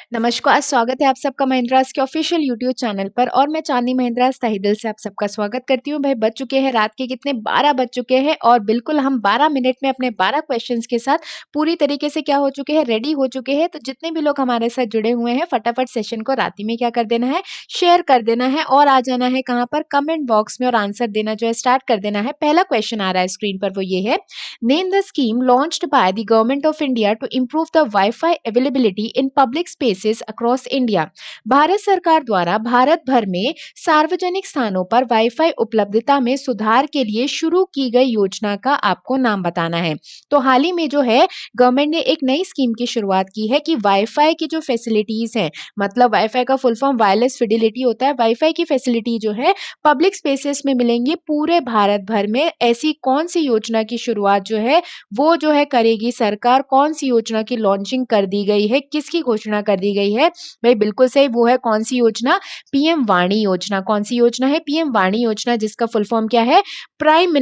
नमस्कार, स्वागत है आप सबका महिंद्रास के ऑफिशियल यूट्यूब चैनल पर और मैं चांदनी महिंद्रास तहे दिल से आप सबका स्वागत करती हूँ। भाई बज चुके हैं रात के कितने 12 बज चुके हैं और बिल्कुल हम 12 मिनट में अपने 12 क्वेश्चंस के साथ पूरी तरीके से क्या हो चुके हैं, रेडी हो चुके हैं। तो जितने भी लोग हमारे साथ जुड़े हुए हैं फटाफट सेशन को रात ही में क्या कर देना है, शेयर कर देना है और आ जाना है कहाँ पर, कमेंट बॉक्स में और आंसर देना जो है स्टार्ट कर देना है। पहला क्वेश्चन आ रहा है स्क्रीन पर, वो ये है, name the scheme launched by the government of India to improve the wifi availability in public spaces across India. Bharat सरकार द्वारा भारत भर में सार्वजनिक स्थानों पर वाईफाई उपलब्धता में सुधार के लिए शुरू की गई योजना का आपको नाम बताना है। तो हाल ही में जो है गवर्नमेंट ने एक नई स्कीम की शुरुआत की है कि वाईफाई की जो फैसिलिटीज हैं, मतलब वाईफाई का फुल फॉर्म वायरलेस फिडिलिटी होता है, वाईफाई की फैसिलिटी जो है पब्लिक स्पेसेस में मिलेंगी पूरे भारत भर में। ऐसी कौन सी योजना की शुरुआत जो है वो जो है करेगी सरकार, कौन सी योजना की लॉन्चिंग कर दी गई है, किसकी घोषणा कर दी गई है? भाई बिल्कुल सही, वो है कौन सी योजना? पीएम वाणी योजना। कौन सी योजना है? पीएम वाणी योजना, जिसका फुल फॉर्म क्या है? Prime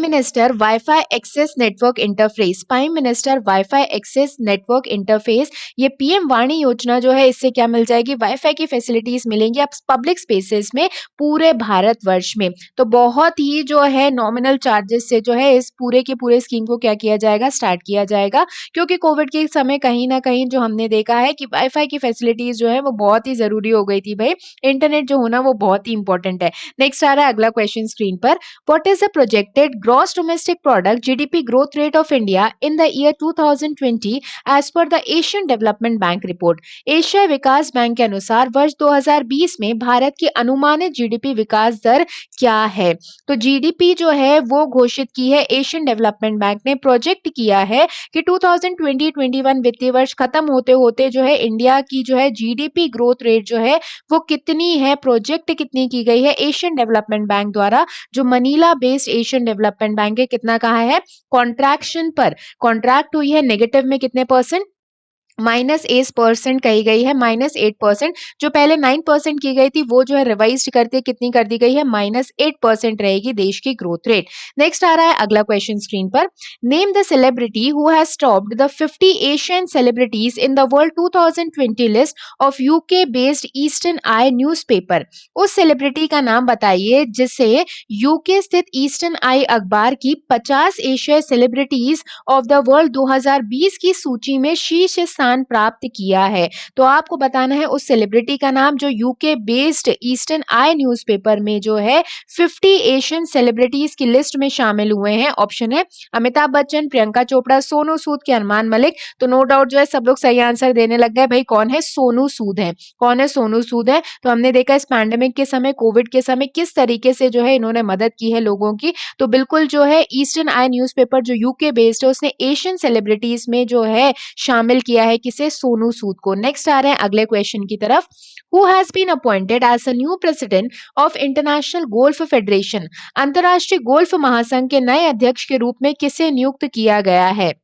minister wifi access network interface. Prime minister wifi access network interface, ये पीएम वाणी योजना जो है, इससे क्या मिल जाएगी? वाईफाई की फैसिलिटीज मिलेंगी अब पब्लिक स्पेसेस में पूरे भारतवर्ष में। तो बहुत ही जो है नॉमिनल चार्जेस से जो है इस पूरे के पूरे स्कीम को क्या किया जाएगा, स्टार्ट किया जाएगा। क्योंकि कोविड के समय कहीं ना कहीं जो हमने देखा है कि वाईफाई की फैसिलिटीज जो है वो बहुत ही जरूरी हो गई थी। भाई इंटरनेट जो होना वो बहुत ही इंपॉर्टेंट है। नेक्स्ट आ रहा है अगला क्वेश्चन स्क्रीन पर, what is the projected gross domestic product GDP growth rate of India in the year 2020 as per the Asian Development Bank report? एशियाई विकास बैंक के अनुसार वर्ष 2020 में भारत की अनुमानित जीडीपी विकास दर क्या है? तो जीडीपी जो है वो घोषित की है एशियन डेवलपमेंट बैंक ने, प्रोजेक्ट किया है कि 2020-21 वित्तीय वर्ष खत्म होते होते जो है इंडिया की जो है जीडीपी ग्रोथ रेट जो है वो कितनी है, प्रोजेक्ट कितनी की गई है एशियन डेवलपमेंट बैंक द्वारा। जो Manila based Asian development bank है, कितना कहा है? कॉन्ट्रैक्शन पर कॉन्ट्रैक्ट हुई है, नेगेटिव में कितने परसेंट? -8% कही गई है, -8%। जो पहले 9% की गई थी वो जो है रिवाइज करके कितनी कर दी गई है? -8% रहेगी देश की ग्रोथ रेट। नेक्स्ट आ रहा है अगला क्वेश्चन स्क्रीन पर, name the celebrity who has topped the 50 Asian celebrities in the world 2020 list of UK based eastern I newspaper. उस सेलिब्रिटी का नाम बताइए जिसे यूके स्थित ईस्टर्न आई अखबार की 50 एशियाई सेलिब्रिटीज ऑफ द वर्ल्ड 2020 की सूची में शीर्ष स्थान प्राप्त किया है। तो आपको बताना है उस सेलिब्रिटी का नाम जो यूके बेस्ड ईस्टर्न आई न्यूज़पेपर में जो है 50 एशियन सेलिब्रिटीज की लिस्ट में शामिल हुए हैं। ऑप्शन है अमिताभ बच्चन, प्रियंका चोपड़ा, सोनू सूद के अरमान मलिक। तो नो डाउट जो है सब लोग सही आंसर देने लग गए। भाई कौन है? सोनू सूद है। कौन है? सोनू सूद है। तो हमने देखा इस पैंडेमिक के समय, कोविड के समय किस तरीके से जो है इन्होंने मदद की है लोगों की। तो बिल्कुल जो है ईस्टर्न आई न्यूज़पेपर जो यूके बेस्ड है उसने एशियन सेलिब्रिटीज में जो है शामिल किया है किसे? सोनू सूद को। नेक्स्ट आ रहे हैं अगले क्वेश्चन की तरफ, who has been appointed as a new president of international golf federation. अंतरराष्ट्रीय गोल्फ महासंघ के नए अध्यक्ष के रूप में किसे नियुक्त किया गया है?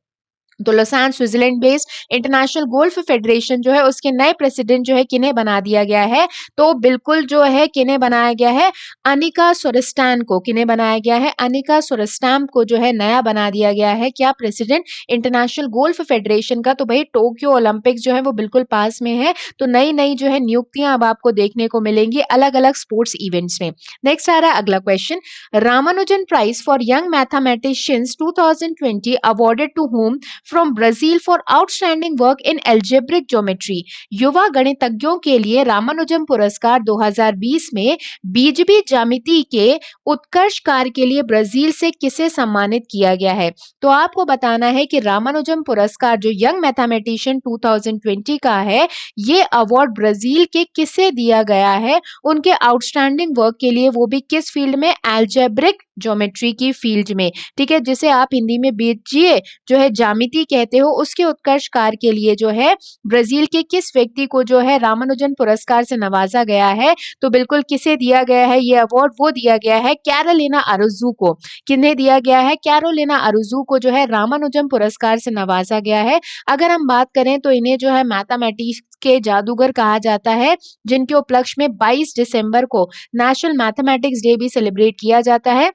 तो Lausanne Switzerland based international golf federation जो है उसके नए प्रेसिडेंट जो है किन्हें बना दिया गया है? तो बिल्कुल जो है किन्हें बनाया गया है? अनिका सोरस्टैन को। किन्हें बनाया गया है? अनिका सोरस्टैन को जो है नया बना दिया गया है क्या? प्रेसिडेंट इंटरनेशनल गोल्फ फेडरेशन का। तो भाई टोक्यो ओलंपिक्स जो है वो बिल्कुल पास में है, तो नई नई जो है नियुक्तियां अब आपको देखने को मिलेंगी अलग अलग स्पोर्ट्स इवेंट्स में। नेक्स्ट आ रहा है अगला question, Ramanujan prize for young mathematicians 2020 awarded to home from Brazil for outstanding work in algebraic geometry. युवा गणितज्ञों के लिए रामानुजम पुरस्कार 2020 में बीजगणित ज्यामिति के उत्कृष्ट कार्य के लिए ब्राजील से किसे सम्मानित किया गया है? तो आपको बताना है कि रामानुजम पुरस्कार जो यंग मैथमेटिशियन 2020 का है, ये अवार्ड ब्राजील के किसे दिया गया है? उनके आउटस्टैंडिंग वर्क के लिए, वो भी किस फील्ड में? एल्जेब्रिक ज्योमेट्री की फील्ड में। ठीक है, जिसे आप हिंदी में बीजगणित जो है ज्यामिति कहते हो, उसके उत्कर्ष कार्य के लिए जो है ब्राजील के किस व्यक्ति को जो है रामानुजन पुरस्कार से नवाजा गया है? तो बिल्कुल किसे दिया गया है ये अवार्ड? वो दिया गया है कैरोलिना अरुजू को। किन्हें दिया गया है? कैरोलिना अरुजू को जो है रामानुजम पुरस्कार से नवाजा गया है। अगर हम बात करें तो इन्हें जो है मैथमेटिक्स के जादूगर कहा जाता है, जिनके उपलक्ष्य में 22 दिसंबर को नेशनल मैथमेटिक्स डे भी सेलिब्रेट किया जाता है।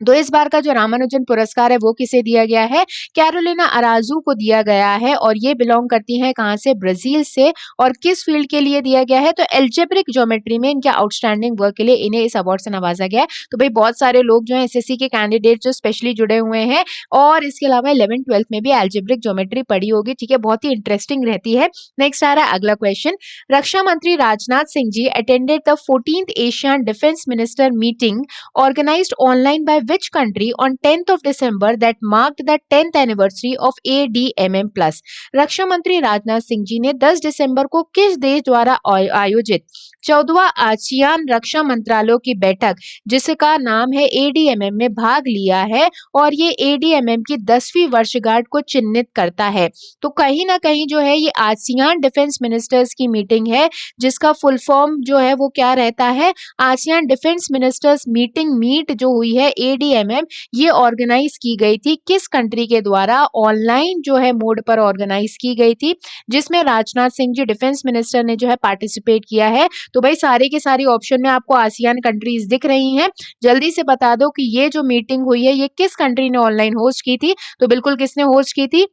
तो इस बार का जो रामानुजन पुरस्कार है वो किसे दिया गया है? कैरोलिना अराजू को दिया गया है और ये बिलोंग करती हैं कहाँ से? ब्राजील से। और किस फील्ड के लिए दिया गया है? तो एल्जेब्रिक ज्योमेट्री में इनके आउटस्टैंडिंग वर्क के लिए इन्हें इस अवार्ड से नवाजा गया है। तो भाई बहुत सारे लोग जो है एसएससी के कैंडिडेट जो स्पेशली जुड़े हुए हैं और इसके अलावा 11th-12th में भी एल्जेब्रिक ज्योमेट्री पढ़ी होगी, ठीक है, बहुत ही इंटरेस्टिंग रहती है। नेक्स्ट आ रहा है अगला क्वेश्चन। रक्षा मंत्री Rajnath Singh ji attended the 14th Asian defence minister meeting organized online by which country on 10th of December that marked the 10th anniversary of ADMM Plus? रक्षा मंत्री राजनाथ सिंह जी ने 10 दिसंबर को किस देश द्वारा आयोजित 14वां आसियान रक्षा मंत्रालयों की बैठक जिसका नाम है ADMM में भाग लिया है और ये ADMM की 10वीं वर्षगांठ को चिन्हित करता है। तो कहीं ना कहीं जो है ये आसियान डिफेंस मिनिस्टर्स की मीटिंग है जिसका फुल फॉर्म जो है वो क्या रहता है? आसियान डिफेंस मिनिस्टर्स मीट जो हुई है ADMM, ये ऑर्गेनाइज की गई थी किस कंट्री के द्वारा? ऑनलाइन जो है मोड पर ऑर्गेनाइज की गई थी जिसमें राजनाथ सिंह जी डिफेंस मिनिस्टर ने जो है पार्टिसिपेट किया है। तो भाई सारे के सारी ऑप्शन में आपको आसियान कंट्रीज दिख रही हैं। जल्दी से बता दो कि ये जो मीटिंग हुई है ये किस कंट्री ने ऑनलाइन होस्ट की थी? तो बिल्कुल किसने होस्ट की थी?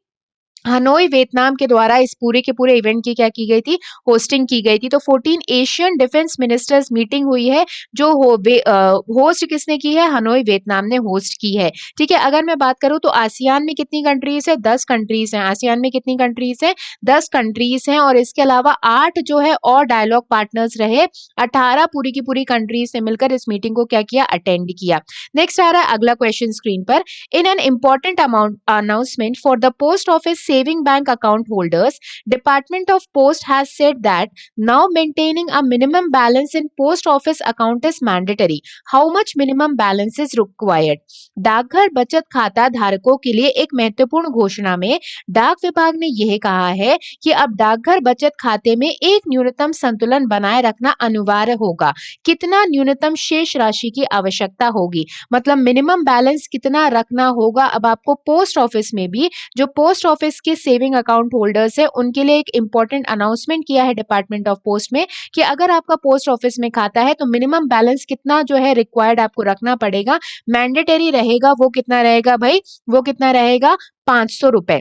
हनोई वियतनाम के द्वारा इस पूरे के पूरे इवेंट की क्या की गई थी? होस्टिंग की गई थी। तो 14 एशियन डिफेंस मिनिस्टर्स मीटिंग हुई है जो होस्ट किसने की है? हनोई वियतनाम ने होस्ट की है। ठीक है, अगर मैं बात करूं तो आसियान में कितनी कंट्रीज है? 10 कंट्रीज हैं। आसियान में कितनी कंट्रीज है? 10 कंट्रीज हैं और इसके अलावा 8 जो है और डायलॉग पार्टनर्स रहे। 18 पूरी की पूरी कंट्रीज से मिलकर इस मीटिंग को क्या किया? अटेंड किया। नेक्स्ट आ रहा है अगला क्वेश्चन स्क्रीन पर। In an important announcement for the post office saving bank account holders, Department of Post has said that now maintaining a minimum balance in post office account is mandatory. How much minimum balance is required? डाकघर बचत खाता धारकों के लिए एक महत्वपूर्ण घोषणा में डाक विभाग ने यह कहा है कि अब डाकघर बचत खाते में एक न्यूनतम संतुलन बनाए रखना अनिवार्य होगा। कितना न्यूनतम शेष राशि की आवश्यकता होगी? मतलब मिनिमम बैलेंस कितना रखना होगा अब आपको पोस्ट ऑफिस में भी। जो पोस्ट ऑफिस के सेविंग अकाउंट होल्डर्स है उनके लिए एक इंपॉर्टेंट अनाउंसमेंट किया है डिपार्टमेंट ऑफ पोस्ट में कि अगर आपका पोस्ट ऑफिस में खाता है तो मिनिमम बैलेंस कितना जो है रिक्वायर्ड आपको रखना पड़ेगा, मैंडेटरी रहेगा। वो कितना रहेगा भाई? वो कितना रहेगा? 500 रुपए।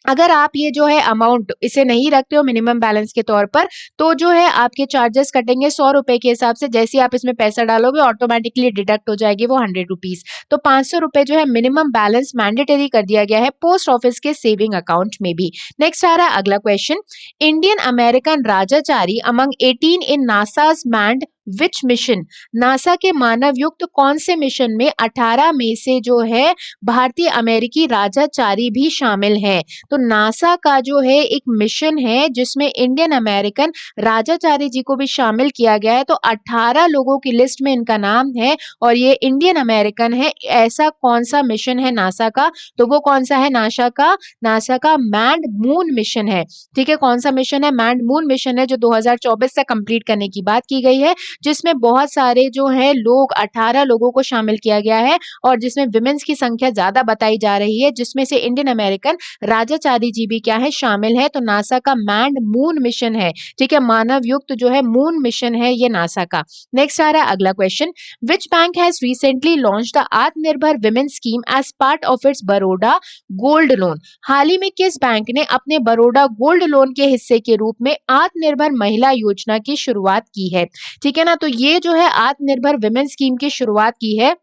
अगर आप ये जो है अमाउंट इसे नहीं रखते हो मिनिमम बैलेंस के तौर पर तो जो है आपके चार्जेस कटेंगे 100 रुपए के हिसाब से। जैसे आप इसमें पैसा डालोगे ऑटोमेटिकली डिडक्ट हो जाएगी वो 100 रुपीज। तो 500 रुपए जो है मिनिमम बैलेंस मैंडेटरी कर दिया गया है पोस्ट ऑफिस के सेविंग अकाउंट में भी। नेक्स्ट आ रहा है अगला क्वेश्चन। Indian American Rajachari among 18 in NASA's manned which mission? NASA के मानव युक्त कौन से मिशन में 18 में से जो है भारतीय अमेरिकी राजाचारी भी शामिल हैं? तो नासा का जो है एक मिशन है जिसमें इंडियन अमेरिकन राजाचारी जी को भी शामिल किया गया है। तो 18 लोगों की लिस्ट में इनका नाम है और ये इंडियन अमेरिकन है। ऐसा कौन सा मिशन है नासा का? तो वो कौन सा है? नासा का मैन्ड मून मिशन है। ठीक है, कौन सा मिशन है? मैन्ड मून मिशन है जो 2024 तक कंप्लीट करने की बात की गई है जिसमें बहुत सारे जो है लोग 18 लोगों को शामिल किया गया है और जिसमें विमेंस की संख्या ज्यादा बताई जा रही है जिसमें से इंडियन अमेरिकन राजाचारी जी भी क्या है? शामिल है। तो नासा का मैन्ड मून मिशन है। ठीक है, मानव युक्त जो है मून मिशन है ये नासा का। नेक्स्ट आ रहा है अगला question. Which bank has recently launch the Aatmanirbhar women scheme as part of its Baroda gold loan? हाल ही में किस बैंक ने अपने बरोडा गोल्ड लोन के हिस्से के रूप में आत्मनिर्भर महिला योजना की शुरुआत की है? ठीक है ना, तो ये जो है आत्मनिर्भर विमेन स्कीम की शुरुआत की है।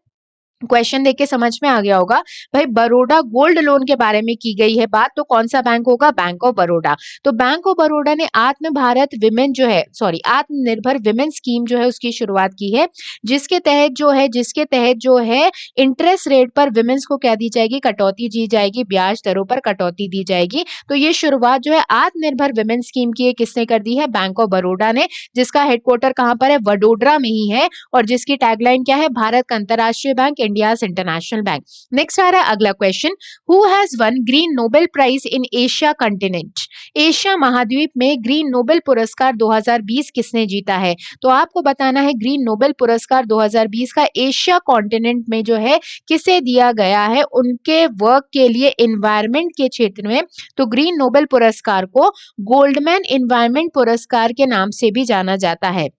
क्वेश्चन देख के समझ में आ गया होगा भाई बरोडा गोल्ड लोन के बारे में की गई है बात। तो कौन सा बैंक होगा? Bank of Baroda. तो बैंक ऑफ बरोडा ने आत्म भारत विमेन जो है आत्मनिर्भर विमेन स्कीम जो है उसकी शुरुआत की है जिसके तहत जो है इंटरेस्ट रेट पर विमेन्स को क्या दी जाएगी? कटौती दी जाएगी, ब्याज दरों पर कटौती दी जाएगी। तो ये शुरुआत जो है आत्मनिर्भर विमेन स्कीम की किसने कर दी है? बैंक ऑफ बरोडा ने, जिसका हेडक्वार्टर कहाँ पर है? वडोदरा में ही है और जिसकी टैगलाइन क्या है? भारत का अंतरराष्ट्रीय bank, India's international bank. Next आ रहा है अगला question. Who has won green Nobel prize in Asia continent? Asia महाद्वीप में ग्रीन नोबेल पुरस्कार 2020 किसने जीता है? तो आपको बताना है ग्रीन नोबेल पुरस्कार 2020 का एशिया कॉन्टिनेंट में जो है किसे दिया गया है? उनके वर्क के लिए एनवायरमेंट के क्षेत्र में। तो ग्रीन नोबेल पुरस्कार को गोल्डमैन एनवायरमेंट पुरस्कार के नाम से भी जाना जाता है।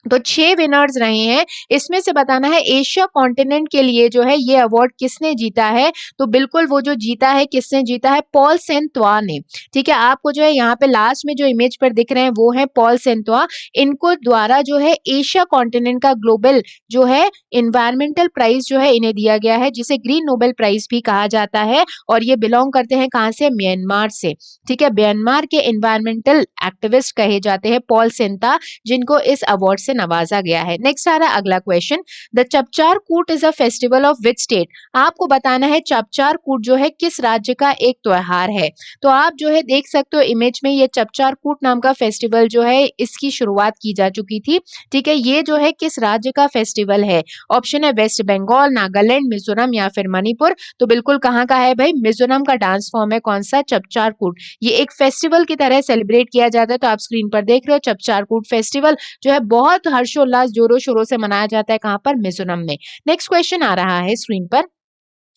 तो 6 विनर्स रहे हैं। इसमें से बताना है एशिया कॉन्टिनेंट के लिए जो है ये अवार्ड किसने जीता है? तो बिल्कुल वो जो जीता है, किसने जीता है? पॉल सेंतवा ने। ठीक है, आपको जो है यहाँ पे लास्ट में जो इमेज पर दिख रहे हैं वो है पॉल सेंतवा। इनको द्वारा जो है एशिया कॉन्टिनेंट का ग्लोबल जो है एनवायरमेंटल प्राइज जो है इन्हें दिया गया है, जिसे ग्रीन नोबेल प्राइज भी कहा जाता है। और ये बिलोंग करते हैं कहाँ से? म्यांमार से। ठीक है, म्यांमार के एनवायरमेंटल एक्टिविस्ट कहे जाते हैं पॉल सेंता, जिनको इस अवार्ड से नवाजा गया है। नेक्स्ट आ रहा है अगला क्वेश्चन, द चपचार कूट is a festival of which state? आपको बताना है चपचार कूट जो है किस राज्य का एक त्योहार है। तो आप जो है देख सकते हो इमेज में, ये चपचार कूट नाम का फेस्टिवल जो है इसकी शुरुआत की जा चुकी थी। ठीक है, ये जो है किस राज्य का फेस्टिवल है? ऑप्शन है वेस्ट बंगाल, नागालैंड, मिजोरम या फिर मणिपुर। तो बिल्कुल कहाँ का है भाई? मिजोरम का डांस फॉर्म है कौन सा? चपचार कूट। ये एक फेस्टिवल की तरह सेलिब्रेट किया जाता है। तो आप स्क्रीन पर देख रहे हो चपचार कूट फेस्टिवल जो है बहुत हर्षोल्लास जोरों शोरों से मनाया जाता है। कहाँ पर? मिजोरम में। नेक्स्ट क्वेश्चन आ रहा है स्क्रीन पर,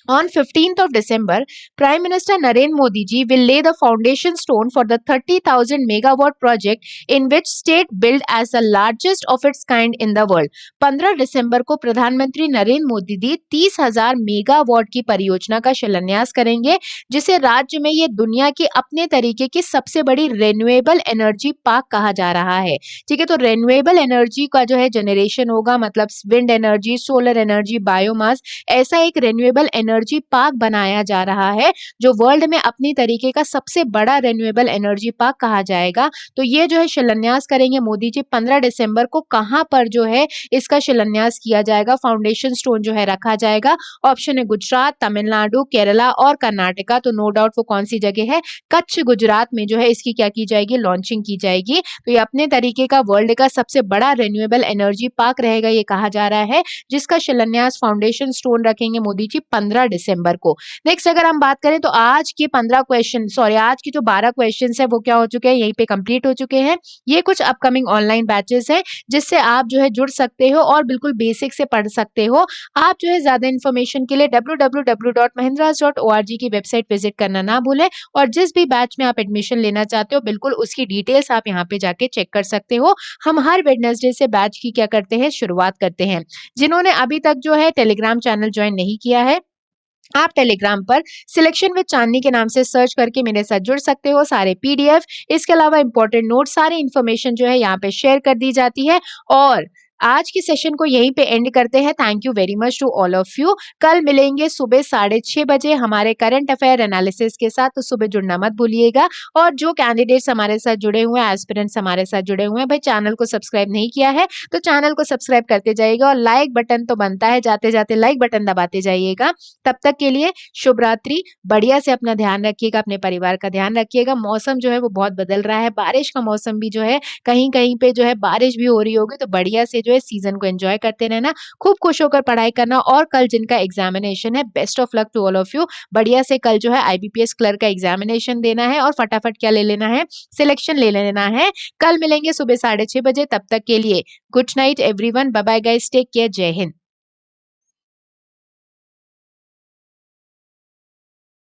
on 15th of December, Prime Minister Narendra Modi ji will lay the foundation stone for the 30,000 megawatt project in which state built as the largest of its kind in the world. 15 दिसंबर को प्रधानमंत्री Narendra Modi ji 30,000 megawatt की परियोजना का शिलान्यास करेंगे, जिसे राज्य में ये दुनिया की अपने तरीके की सबसे बड़ी रिन्यूएबल एनर्जी पार्क कहा जा रहा है। ठीक है, तो रिन्यूएबल एनर्जी का जो है जनरेशन होगा, मतलब wind energy, solar energy, biomass, ऐसा एक रिन्यूएबल एनर्जी पार्क बनाया जा रहा है जो वर्ल्ड में अपनी तरीके का सबसे बड़ा रिन्यूएबल एनर्जी पार्क कहा जाएगा। तो ये जो है शिलान्यास करेंगे मोदी जी 15 दिसंबर को। कहां पर जो है इसका शिलान्यास किया जाएगा, फाउंडेशन स्टोन जो है रखा जाएगा? ऑप्शन है गुजरात, तमिलनाडु, केरला और कर्नाटका। तो नो डाउट वो कौन सी जगह है? कच्छ, गुजरात में जो है इसकी क्या की जाएगी? लॉन्चिंग की जाएगी। तो ये अपने तरीके का वर्ल्ड का सबसे बड़ा रिन्यूएबल एनर्जी पार्क रहेगा, ये कहा जा रहा है, जिसका शिलान्यास फाउंडेशन स्टोन रखेंगे मोदी जी 15 दिसंबर को। नेक्स्ट अगर हम बात करें तो आज के 15 क्वेश्चन, सॉरी आज की जो 12 क्वेश्चंस है वो क्या हो चुके हैं? यहीं पे कंप्लीट हो चुके हैं। ये कुछ अपकमिंग ऑनलाइन बैचेस हैं जिससे आप जो है जुड़ सकते हो और बिल्कुल बेसिक से पढ़ सकते हो। आप जो है ज्यादा इन्फॉर्मेशन के लिए www.mahindras.org की वेबसाइट विजिट करना ना भूलें, और जिस भी बैच में आप एडमिशन लेना चाहते हो बिल्कुल उसकी डिटेल्स आप यहाँ पे जाके चेक कर सकते हो। हम हर वेडनेसडे से बैच की क्या करते हैं? शुरुआत करते हैं। जिन्होंने अभी तक जो है टेलीग्राम चैनल ज्वाइन नहीं किया है, आप टेलीग्राम पर सिलेक्शन विद चांदनी के नाम से सर्च करके मेरे साथ जुड़ सकते हो। सारे पीडीएफ, इसके अलावा इंपॉर्टेंट नोट, सारी इन्फॉर्मेशन जो है यहाँ पे शेयर कर दी जाती है। और आज की सेशन को यहीं पे एंड करते हैं। Thank you very much to all of you. कल मिलेंगे सुबह 6:30 बजे हमारे करंट अफेयर एनालिसिस के साथ, तो सुबह जुड़ना मत भूलिएगा। और जो कैंडिडेट्स हमारे साथ जुड़े हुए हैं, एस्पिरेंट्स हमारे साथ जुड़े हुए हैं, भाई चैनल को सब्सक्राइब नहीं किया है तो चैनल को सब्सक्राइब करते जाइएगा, और लाइक बटन तो बनता है, जाते जाते लाइक बटन दबाते जाइएगा। तब तक के लिए शुभ रात्रि। बढ़िया से अपना ध्यान रखिएगा, अपने परिवार का ध्यान रखिएगा। मौसम जो है वो बहुत बदल रहा है, बारिश का मौसम भी जो है, कहीं कहीं पे जो है बारिश भी हो रही होगी, तो बढ़िया से जो है सीजन को एंजॉय करते रहना, खूब खुश होकर पढ़ाई करना। और कल जिनका एग्जामिनेशन है, best of luck to all of you. बढ़िया से कल जो है आईबीपीएस क्लर्क का एग्जामिनेशन देना है और फटाफट क्या ले लेना है? सिलेक्शन ले लेना है। कल मिलेंगे सुबह 6:30 बजे। तब तक के लिए good night everyone, bye bye guys, take care, जय हिंद।